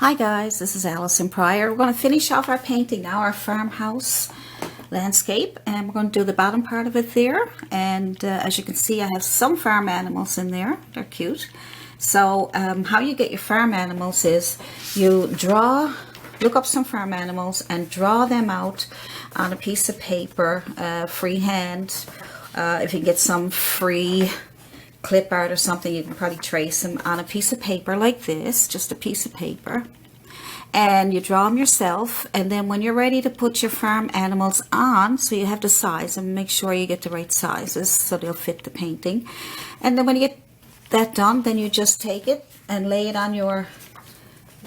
Hi guys, this is Allison Pryor. We're going to finish off our painting now, our farmhouse landscape, and we're going to do the bottom part of it there. And as you can see, I have some farm animals in there. They're cute. So how you get your farm animals is you look up some farm animals and draw them out on a piece of paper, freehand. If you can get some free clip art or something, you can probably trace them on a piece of paper like this, just a piece of paper, and you draw them yourself. And then when you're ready to put your farm animals on, so you have to size them, make sure you get the right sizes so they'll fit the painting. And then when you get that done, then you just take it and lay it on your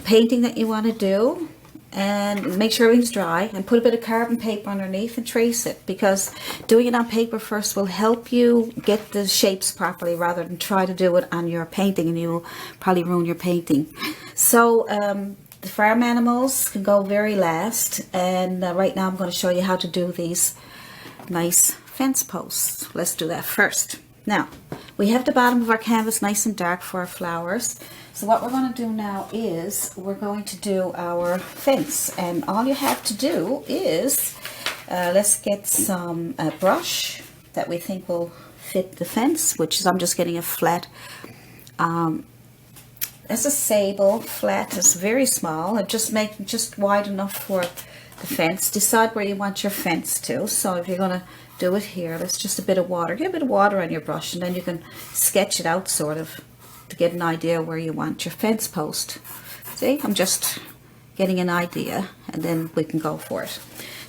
painting that you want to do, and make sure everything's dry, and put a bit of carbon paper underneath and trace it, because doing it on paper first will help you get the shapes properly rather than try to do it on your painting, and you'll probably ruin your painting. So the farm animals can go very last, and right now I'm going to show you how to do these nice fence posts. Let's do that first. Now, we have the bottom of our canvas nice and dark for our flowers. So what we're going to do now is we're going to do our fence. And all you have to do is, let's get some brush that we think will fit the fence, which is, I'm just getting a flat, it's a sable flat. It's very small. Just wide enough for the fence. Decide where you want your fence to. So if you're going to do it here, that's just a bit of water. Get a bit of water on your brush, and then you can sketch it out sort of to get an idea where you want your fence post. See, I'm just getting an idea, and then we can go for it.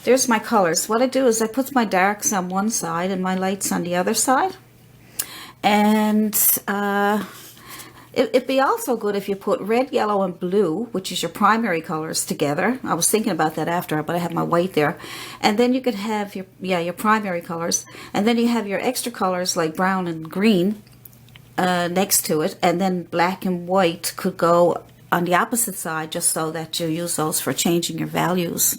There's my colors. What I do is I put my darks on one side and my lights on the other side. And it'd be also good if you put red, yellow, and blue, which is your primary colors, together. I was thinking about that after, but I have my white there. And then you could have your primary colors, and then you have your extra colors like brown and green next to it, and then black and white could go on the opposite side, just so that you use those for changing your values.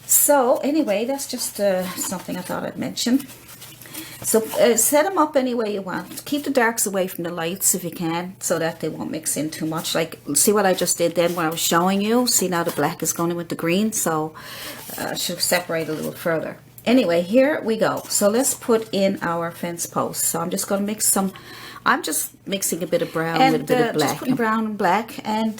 So anyway, that's just something I thought I'd mention. So set them up any way you want. Keep the darks away from the lights if you can, so that they won't mix in too much. Like, see what I just did then when I was showing you? See, now the black is going in with the green, so I should separate a little further. Anyway, here we go. So let's put in our fence posts. So I'm just going to mix some, I'm just mixing a bit of brown with a bit of black. Just putting brown and black. And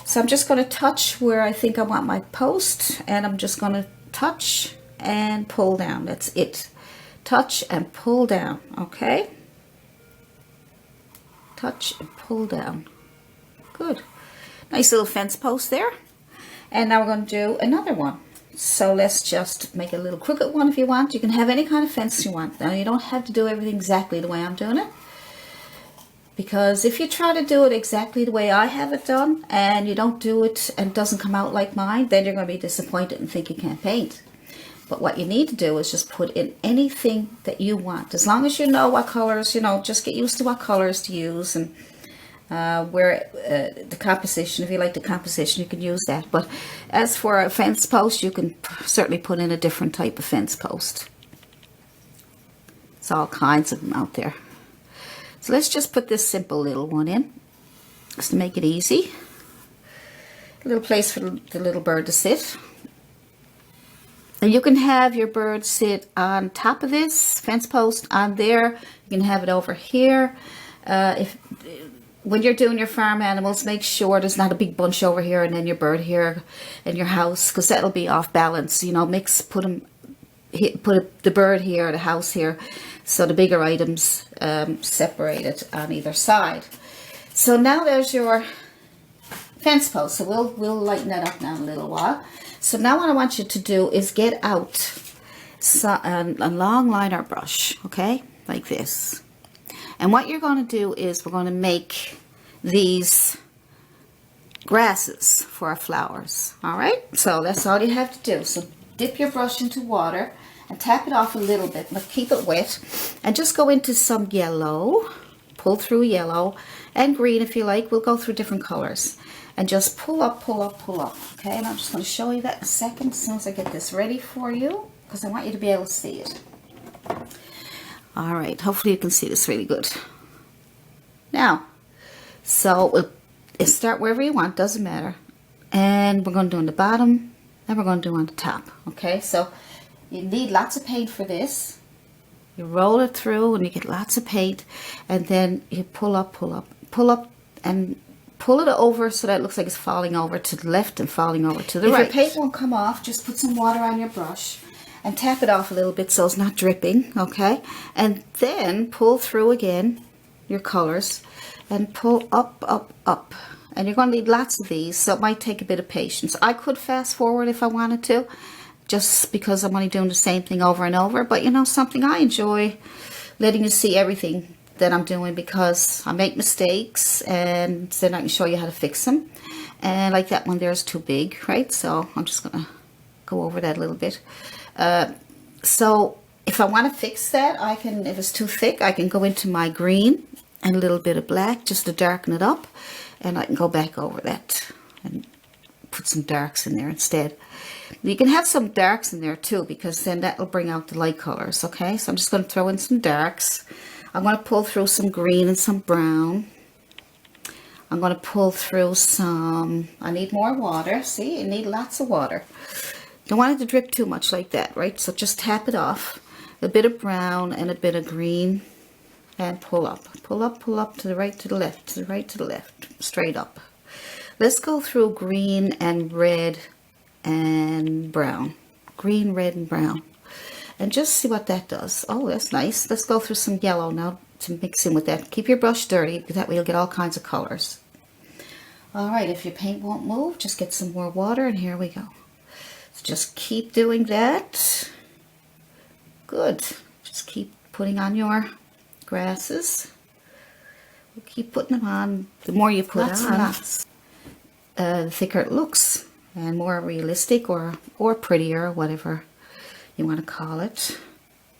so I'm just going to touch where I think I want my post, and I'm just going to touch and pull down. That's it. Touch and pull down, okay? Touch and pull down. Good. Nice little fence post there. And now we're going to do another one. So let's just make a little crooked one if you want. You can have any kind of fence you want. Now, you don't have to do everything exactly the way I'm doing it, because if you try to do it exactly the way I have it done and you don't do it and it doesn't come out like mine, then you're going to be disappointed and think you can't paint. But what you need to do is just put in anything that you want. As long as you know what colors, just get used to what colors to use, and where the composition, if you like the composition, you can use that. But as for a fence post, you can certainly put in a different type of fence post. There's all kinds of them out there. So let's just put this simple little one in, just to make it easy. A little place for the little bird to sit. And you can have your bird sit on top of this fence post on there. You can have it over here. When you're doing your farm animals, make sure there's not a big bunch over here and then your bird here and your house, because that'll be off balance. Put the bird here, the house here, so the bigger items separated on either side. So now there's your fence post. So we'll lighten that up now in a little while. So now what I want you to do is get out a long liner brush, okay, like this. And what you're going to do is we're going to make these grasses for our flowers, all right? So that's all you have to do. So dip your brush into water and tap it off a little bit, but keep it wet. And just go into some yellow, pull through yellow, and green if you like. We'll go through different colors. And just pull up, pull up, pull up. Okay, and I'm just going to show you that in a second as soon as I get this ready for you, because I want you to be able to see it. All right, hopefully you can see this really good. Now, so we'll start wherever you want, doesn't matter. And we're going to do on the bottom, and we're going to do on the top. Okay, so you need lots of paint for this. You roll it through and you get lots of paint, and then you pull up, and pull it over so that it looks like it's falling over to the left and falling over to the right. If your paint won't come off, just put some water on your brush and tap it off a little bit so it's not dripping, okay? And then pull through again your colors and pull up, up, up. And you're going to need lots of these, so it might take a bit of patience. I could fast forward if I wanted to, just because I'm only doing the same thing over and over. But you know something, I enjoy letting you see everything that I'm doing, because I make mistakes and then I can show you how to fix them. And like that one there is too big, right? So I'm just gonna go over that a little bit. So if I want to fix that, I can, if it's too thick, I can go into my green and a little bit of black just to darken it up, and I can go back over that and put some darks in there instead. You can have some darks in there too, because then that will bring out the light colors. Okay, so I'm just going to throw in some darks. I'm going to pull through some green and some brown. I'm going to pull through some, I need more water. See, you need lots of water. Don't want it to drip too much like that, right? So just tap it off. A bit of brown and a bit of green, and pull up, pull up, pull up, to the right, to the left, to the right, to the left, straight up. Let's go through green and red and brown. Green, red, and brown. And just see what that does. Oh, that's nice. Let's go through some yellow now to mix in with that. Keep your brush dirty, because that way you'll get all kinds of colors. Alright, if your paint won't move, just get some more water, and here we go. So just keep doing that. Good. Just keep putting on your grasses. We'll keep putting them on. The more you put on, the thicker it looks, and more realistic or prettier, whatever you want to call it.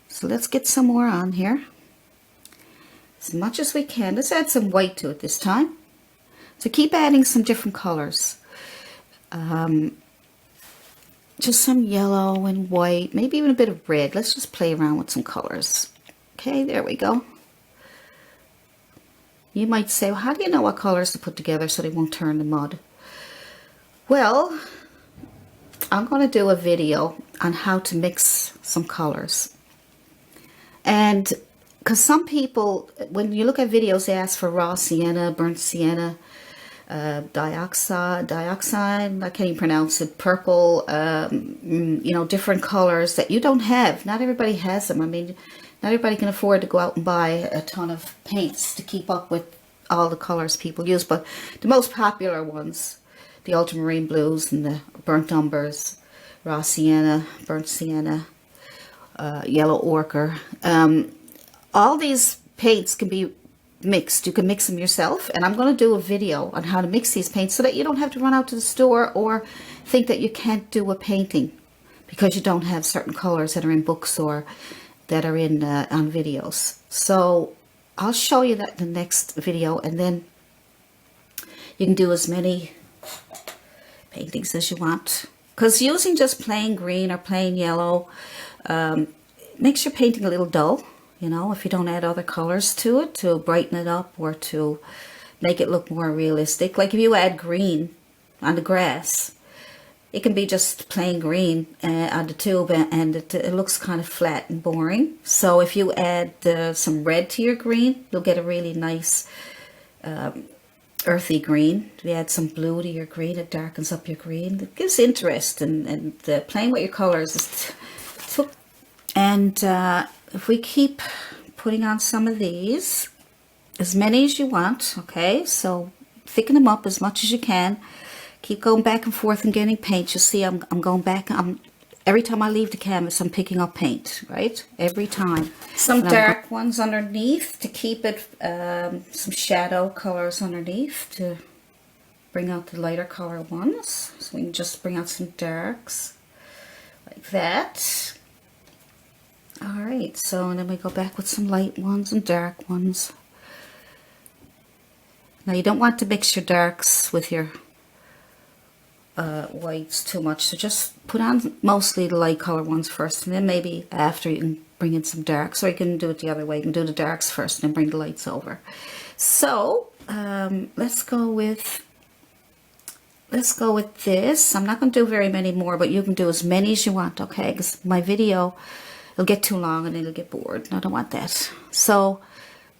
So let's get some more on here, as much as we can. Let's add some white to it this time. So keep adding some different colors. Just some yellow and white, maybe even a bit of red. Let's just play around with some colors. Okay, there we go. You might say, well, how do you know what colors to put together so they won't turn to mud? Well, I'm going to do a video on how to mix some colors. And because some people, when you look at videos, they ask for raw sienna, burnt sienna, dioxide, I can't even pronounce it, purple, you know, different colors that you don't have. Not everybody has them. I mean, not everybody can afford to go out and buy a ton of paints to keep up with all the colors people use. But the most popular ones, the ultramarine blues and the burnt umbers, raw sienna, burnt sienna, yellow ochre. All these paints can be mixed. You can mix them yourself, and I'm going to do a video on how to mix these paints so that you don't have to run out to the store or think that you can't do a painting because you don't have certain colors that are in books or that are in on videos. So I'll show you that in the next video, and then you can do as many paintings as you want, because using just plain green or plain yellow makes your painting a little dull. You know, if you don't add other colors to it to brighten it up or to make it look more realistic. Like if you add green on the grass, it can be just plain green on the tube, and it looks kind of flat and boring. So if you add some red to your green, you'll get a really nice earthy green. If you add some blue to your green, it darkens up your green. It gives interest, and playing with your colors. And if we keep putting on some of these, as many as you want, okay? So thicken them up as much as you can. Keep going back and forth and getting paint. You see, I'm going back. Every time I leave the canvas, I'm picking up paint, right? Every time. Some dark ones underneath to keep it, some shadow colors underneath to bring out the lighter color ones. So we can just bring out some darks like that. Alright, so and then we go back with some light ones and dark ones. Now you don't want to mix your darks with your whites too much, so just put on mostly the light color ones first, and then maybe after you can bring in some darks, or you can do it the other way. You can do the darks first and then bring the lights over. So let's go with let's go with this. I'm not going to do very many more, but you can do as many as you want, okay? Because my video, it'll get too long and it'll get bored. And I don't want that. So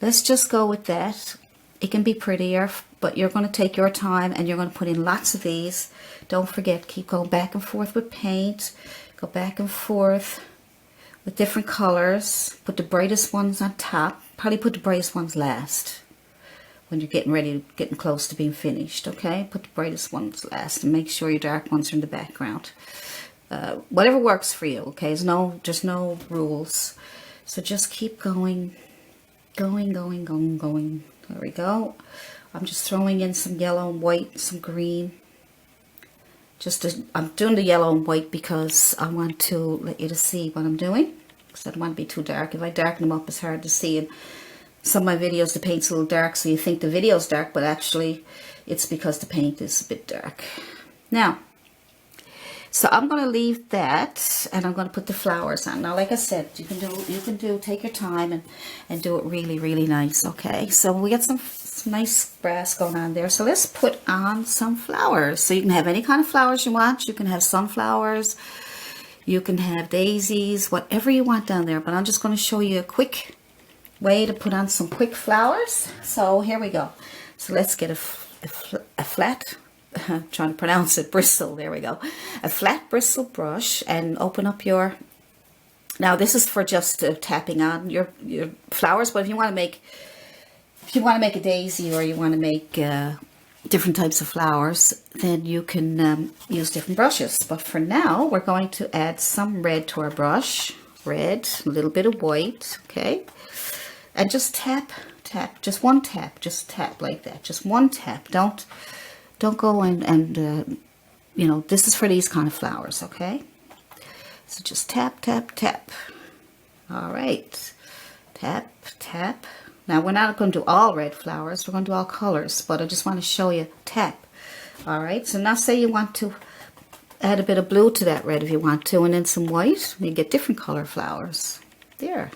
let's just go with that. It can be prettier, but you're going to take your time and you're going to put in lots of these. Don't forget, keep going back and forth with paint. Go back and forth with different colors. Put the brightest ones on top. Probably put the brightest ones last when you're getting close to being finished, okay? Put the brightest ones last and make sure your dark ones are in the background. Whatever works for you, okay? There's no rules. So just keep going. There we go. I'm just throwing in some yellow and white, some green. I'm doing the yellow and white because I want to let you to see what I'm doing. Because I don't want to be too dark. If I darken them up, it's hard to see. And some of my videos, the paint's a little dark, so you think the video's dark, but actually it's because the paint is a bit dark. Now, so I'm going to leave that, and I'm going to put the flowers on. Now, like I said, you can take your time and do it really, really nice, okay? So we got some nice grass going on there. So let's put on some flowers. So you can have any kind of flowers you want. You can have sunflowers. You can have daisies, whatever you want down there. But I'm just going to show you a quick way to put on some quick flowers. So here we go. So let's get a flat, I'm trying to pronounce it, bristle, there we go. A flat bristle brush and open up your, now this is for just tapping on your flowers, but if you want to make a daisy or you want to make different types of flowers, then you can use different brushes. But for now, we're going to add some red to our brush. Red, a little bit of white, okay? And just tap, just one tap, just tap like that. Just one tap. Don't go and you know, this is for these kind of flowers, okay? So just tap, tap, tap. All right. Tap, tap. Now, we're not going to do all red flowers. We're going to do all colors, but I just want to show you tap. All right. So now say you want to add a bit of blue to that red if you want to, and then some white. You get different color flowers. There.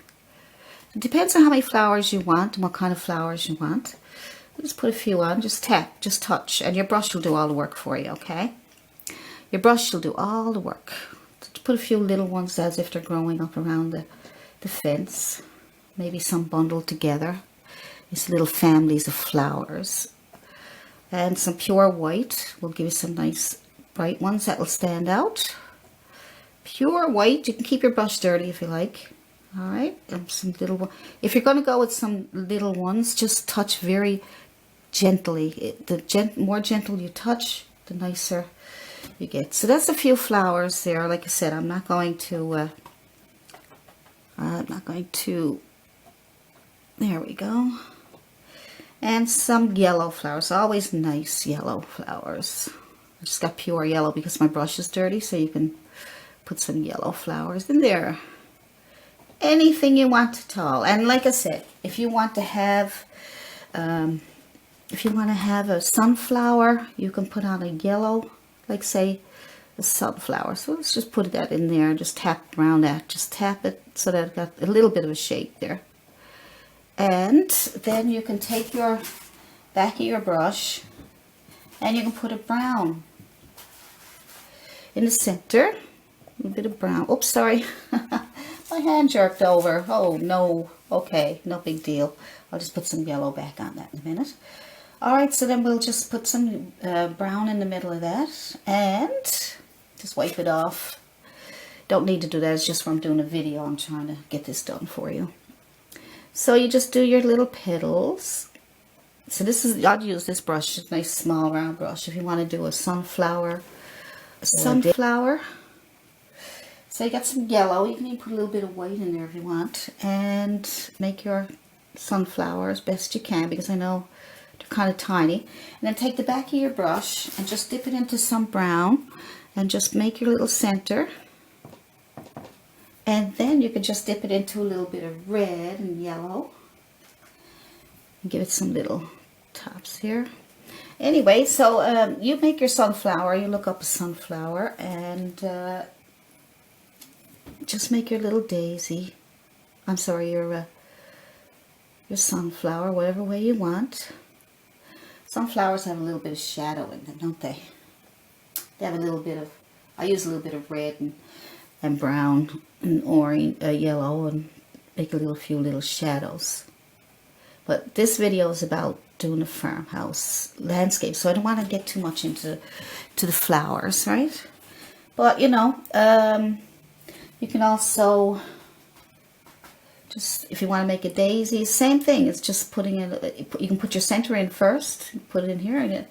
It depends on how many flowers you want and what kind of flowers you want. Just put a few on. Just tap. Just touch. And your brush will do all the work for you, okay? Your brush will do all the work. Just put a few little ones as if they're growing up around the fence. Maybe some bundled together. These little families of flowers. And some pure white will give you some nice bright ones that will stand out. Pure white. You can keep your brush dirty if you like. All right. And some little ones. If you're going to go with some little ones, just touch very gently. The more gentle you touch, the nicer you get. So that's a few flowers there. Like I said, I'm not going to. There we go. And some yellow flowers. Always nice yellow flowers. I just got pure yellow because my brush is dirty, so you can put some yellow flowers in there. Anything you want at all. And like I said, if you want to have a sunflower, you can put on a yellow, like say a sunflower. So let's just put that in there and just tap around that. Just tap it so that it got a little bit of a shape there. And then you can take your back of your brush and you can put a brown in the center. A little bit of brown. Oops, sorry. My hand jerked over. Oh no. Okay, no big deal. I'll just put some yellow back on that in a minute. Alright, so then we'll just put some brown in the middle of that and just wipe it off. Don't need to do that. It's just when I'm doing a video. I'm trying to get this done for you. So you just do your little petals. So this is, I'll use this brush, a nice small round brush. If you want to do a sunflower. So you got some yellow. You can even put a little bit of white in there if you want. And make your sunflower as best you can, because I know they're kind of tiny. And then take the back of your brush and just dip it into some brown. And just make your little center. And then you can just dip it into a little bit of red and yellow. And give it some little tops here. Anyway, so you make your sunflower. You look up a sunflower and just make your little daisy. I'm sorry, your sunflower, whatever way you want. Sunflowers have a little bit of shadow in them, don't they? They have a little bit of, I use a little bit of red and brown and orange, yellow, and make a few little shadows. But this video is about doing a farmhouse landscape, so I don't want to get too much into the flowers, right? But you know, you can also just, if you want to make a daisy, same thing. It's just putting in, you can put your center in first, put it in here,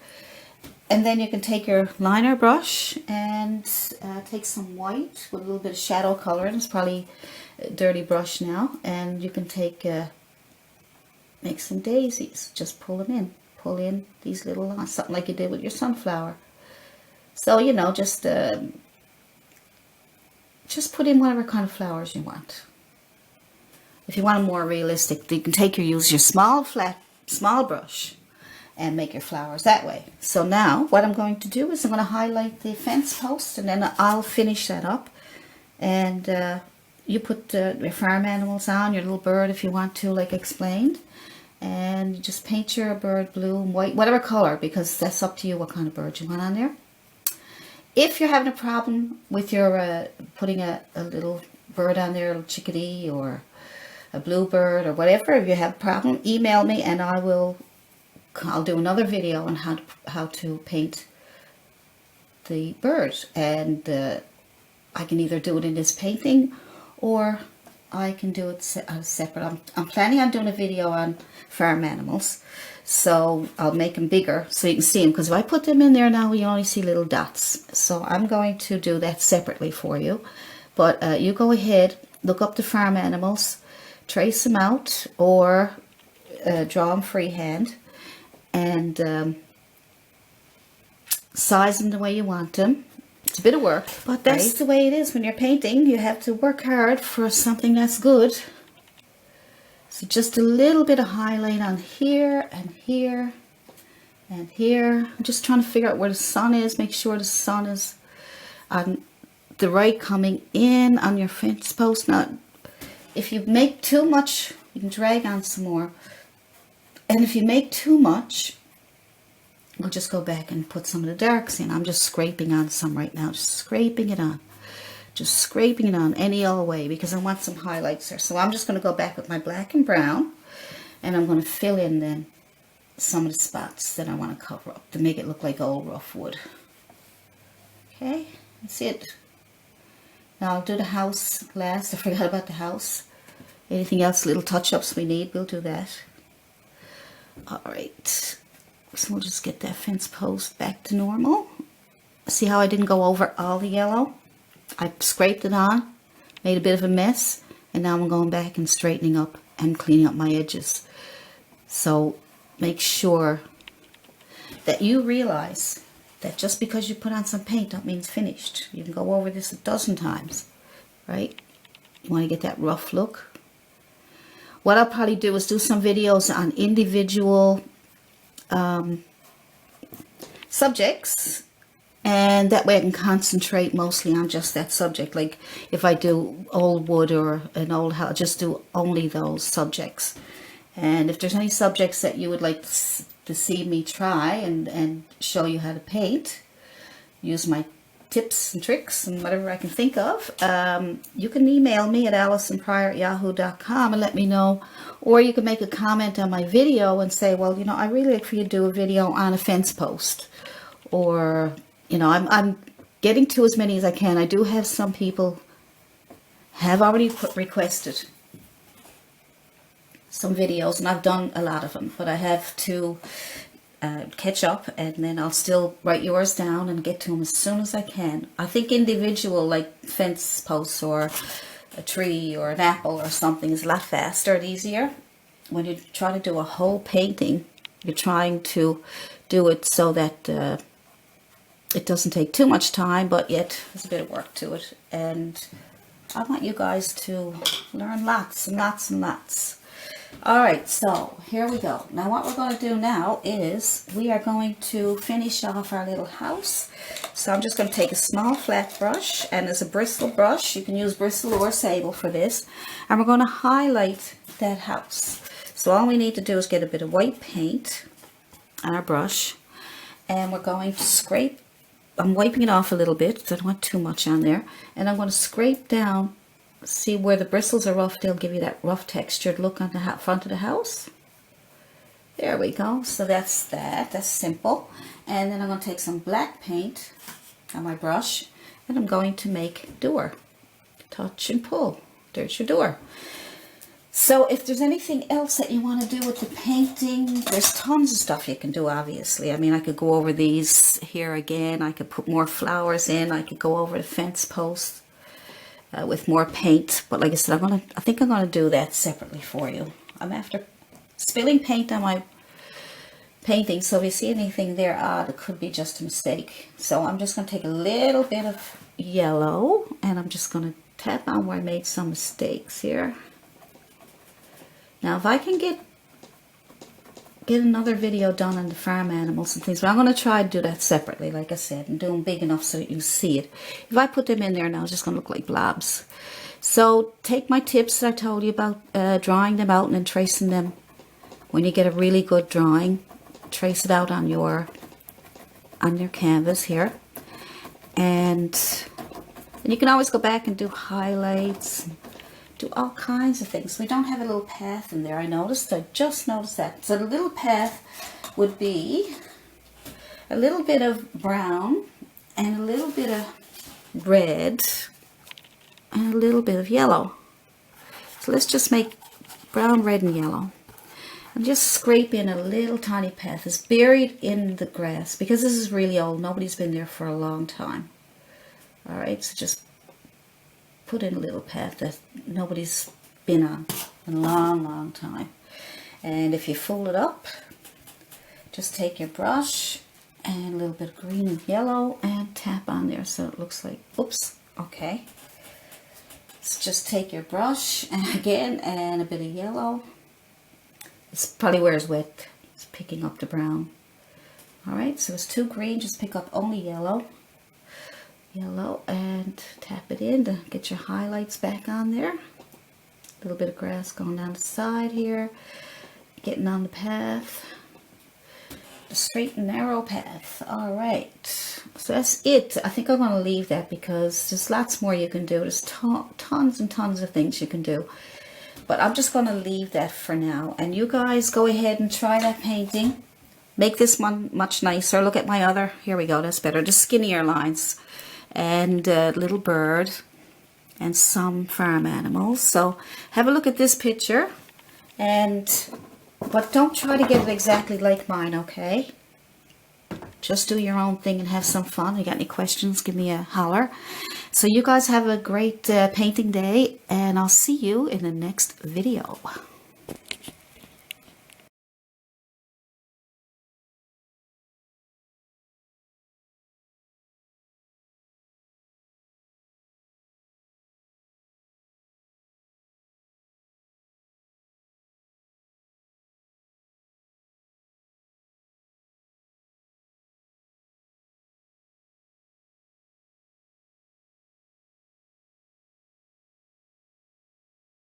and then you can take your liner brush and take some white with a little bit of shadow color. It's probably a dirty brush now, and you can take make some daisies. Just pull in these little lines, something like you did with your sunflower. So you know, just put in whatever kind of flowers you want. If you want a more realistic, you can use your small brush and make your flowers that way. So now what I'm going to do is I'm going to highlight the fence post, and then I'll finish that up. And you put your farm animals on, your little bird if you want to, like explained. And you just paint your bird blue and white, whatever color, because that's up to you what kind of bird you want on there. If you're having a problem with your putting a little bird on there, a little chickadee or a bluebird or whatever, if you have a problem, email me and I'll do another video on how to paint the bird. And I can either do it in this painting or I can do it separate. I'm planning on doing a video on farm animals, so I'll make them bigger so you can see them, because if I put them in there now you only see little dots. So I'm going to do that separately for you. But you go ahead, look up the farm animals, trace them out, or draw them freehand, and size them the way you want them. It's a bit of work, but that's the way it is when you're painting. You have to work hard for something that's good. So just a little bit of highlight on here and here and here. I'm just trying to figure out where the sun is. Make sure the sun is on the right coming in on your fence post. Now, if you make too much, you can drag on some more. And if you make too much, we'll just go back and put some of the darks in. I'm just scraping on some right now. Just scraping it on. Just scraping it on any old way, because I want some highlights there. So I'm just going to go back with my black and brown, and I'm going to fill in then some of the spots that I want to cover up to make it look like old rough wood. Okay, that's it. Now I'll do the house last. I forgot about the house. Anything else, little touch-ups we need, we'll do that. Alright. So we'll just get that fence post back to normal. See how I didn't go over all the yellow? I scraped it on, made a bit of a mess, and now I'm going back and straightening up and cleaning up my edges. So make sure that you realize that just because you put on some paint don't mean it's finished. You can go over this a dozen times, right? You want to get that rough look. What I'll probably do is do some videos on individual subjects, and that way I can concentrate mostly on just that subject. Like if I do old wood or an old house, just do only those subjects. And if there's any subjects that you would like to see me try and show you how to paint, use my tips and tricks and whatever I can think of, you can email me at allisonpryor@yahoo.com and let me know. Or you can make a comment on my video and say, well, you know, I really like for you to do a video on a fence post. Or, you know, I'm getting to as many as I can. I do have some people have already requested some videos, and I've done a lot of them, but I have to catch up, and then I'll still write yours down and get to them as soon as I can. I think individual, like fence posts or a tree or an apple or something, is a lot faster and easier. When you try to do a whole painting, you're trying to do it so that it doesn't take too much time, but yet there's a bit of work to it. And I want you guys to learn lots and lots and lots. Alright, so here we go. Now what we're going to do now is we are going to finish off our little house. So I'm just going to take a small flat brush, and as a bristle brush, you can use bristle or sable for this, and we're going to highlight that house. So all we need to do is get a bit of white paint on our brush, and we're going to scrape I'm wiping it off a little bit, so I don't want too much on there. And I'm going to scrape down, see where the bristles are rough, they'll give you that rough textured look on the front of the house. There we go. So that's that. That's simple. And then I'm going to take some black paint on my brush, and I'm going to make door. Touch and pull. There's your door. So if there's anything else that you want to do with the painting, there's tons of stuff you can do, obviously. I mean, I could go over these here again. I could put more flowers in. I could go over the fence posts with more paint. But like I said, I think I'm going to do that separately for you. I'm after spilling paint on my painting, so if you see anything there odd, it could be just a mistake. So I'm just going to take a little bit of yellow, and I'm just going to tap on where I made some mistakes here. Now, if I can get another video done on the farm animals and things, but I'm going to try to do that separately, like I said, and do them big enough so that you see it. If I put them in there now, it's just going to look like blobs. So take my tips that I told you about drawing them out and then tracing them. When you get a really good drawing, trace it out on your canvas here. And you can always go back and do highlights, do all kinds of things. We don't have a little path in there, I just noticed that. So the little path would be a little bit of brown and a little bit of red and a little bit of yellow. So let's just make brown, red, and yellow. And just scrape in a little tiny path. It's buried in the grass because this is really old. Nobody's been there for a long time. All right, so just put in a little path that nobody's been on in a long, long time. And if you fold it up, just take your brush and a little bit of green and yellow and tap on there so it looks like, oops, okay. So just take your brush and again, and a bit of yellow. It's probably where it's wet. It's picking up the brown. All right, so it's too green. Just pick up only yellow. Yellow, and tap it in to get your highlights back on there. A little bit of grass going down the side here. Getting on the path. The straight and narrow path. All right, so that's it. I think I'm going to leave that because there's lots more you can do. There's tons and tons of things you can do. But I'm just going to leave that for now. And you guys go ahead and try that painting. Make this one much nicer. Look at my other. Here we go. That's better. Just skinnier lines. And a little bird. And some farm animals. So have a look at this picture. But don't try to get it exactly like mine, okay? Just do your own thing and have some fun. If you got any questions, give me a holler. So you guys have a great painting day, and I'll see you in the next video.